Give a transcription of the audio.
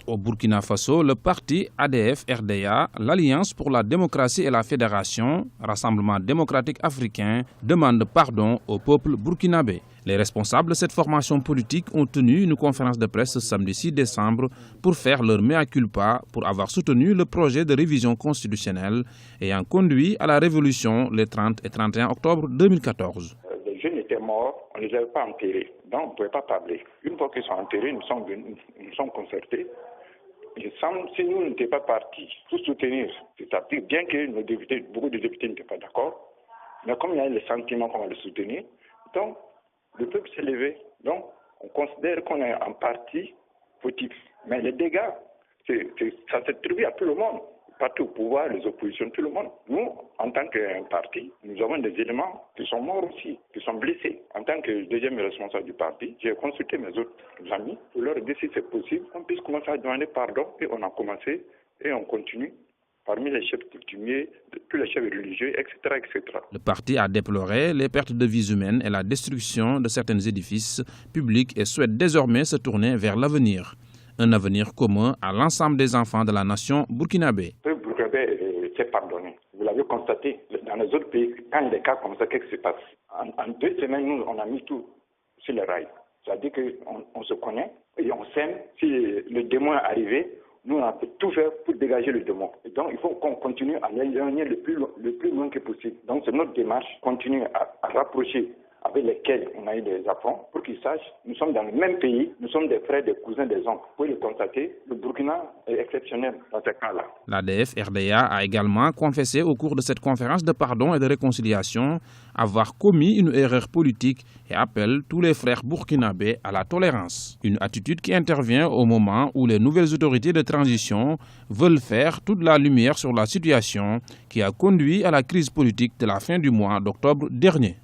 Au Burkina Faso, le parti ADF-RDA, l'Alliance pour la démocratie et la fédération, Rassemblement démocratique africain, demande pardon au peuple burkinabé. Les responsables de cette formation politique ont tenu une conférence de presse ce samedi 6 décembre pour faire leur mea culpa pour avoir soutenu le projet de révision constitutionnelle ayant conduit à la révolution les 30 et 31 octobre 2014. Les jeunes étaient morts, on ne les avait pas enterrés, donc on ne pouvait pas parler. Une fois qu'ils sont enterrés, nous sommes concertés. Il semble si nous n'étions pas partis pour soutenir, c'est-à-dire bien que beaucoup de députés n'étaient pas d'accord, mais comme il y a le sentiment qu'on va le soutenir, donc le peuple s'est levé. Donc on considère qu'on est en parti fautif. Mais les dégâts, ça s'est trouvé à tout le monde. Partout au pouvoir, les oppositions, tout le monde. Nous, en tant qu'un parti, nous avons des éléments qui sont morts aussi, qui sont blessés. En tant que deuxième responsable du parti, j'ai consulté mes autres amis pour leur dire si c'est possible, qu'on puisse commencer à demander pardon. Et on a commencé et on continue. Parmi les chefs coutumiers, tous les chefs religieux, etc., etc. Le parti a déploré les pertes de vies humaines et la destruction de certains édifices publics et souhaite désormais se tourner vers l'avenir. Un avenir commun à l'ensemble des enfants de la nation burkinabé. Le peuple burkinabé s'est pardonné. Vous l'avez constaté, dans les autres pays, quand il y a des cas comme ça, qu'est-ce qui se passe? En 2 semaines, nous, on a mis tout sur les rails. C'est-à-dire qu'on se connaît et on s'aime. Si le démon est arrivé, nous, on a tout fait pour dégager le démon. Et donc, il faut qu'on continue à l'éloigner le plus loin que possible. Donc, c'est notre démarche, continuer à rapprocher avec lesquels on a eu des affronts, pour qu'ils sachent, nous sommes dans le même pays, nous sommes des frères, des cousins, des oncles. Vous pouvez le constater, le Burkina est exceptionnel dans ce cas-là. L'ADF-RDA a également confessé au cours de cette conférence de pardon et de réconciliation avoir commis une erreur politique et appelle tous les frères burkinabés à la tolérance. Une attitude qui intervient au moment où les nouvelles autorités de transition veulent faire toute la lumière sur la situation qui a conduit à la crise politique de la fin du mois d'octobre dernier.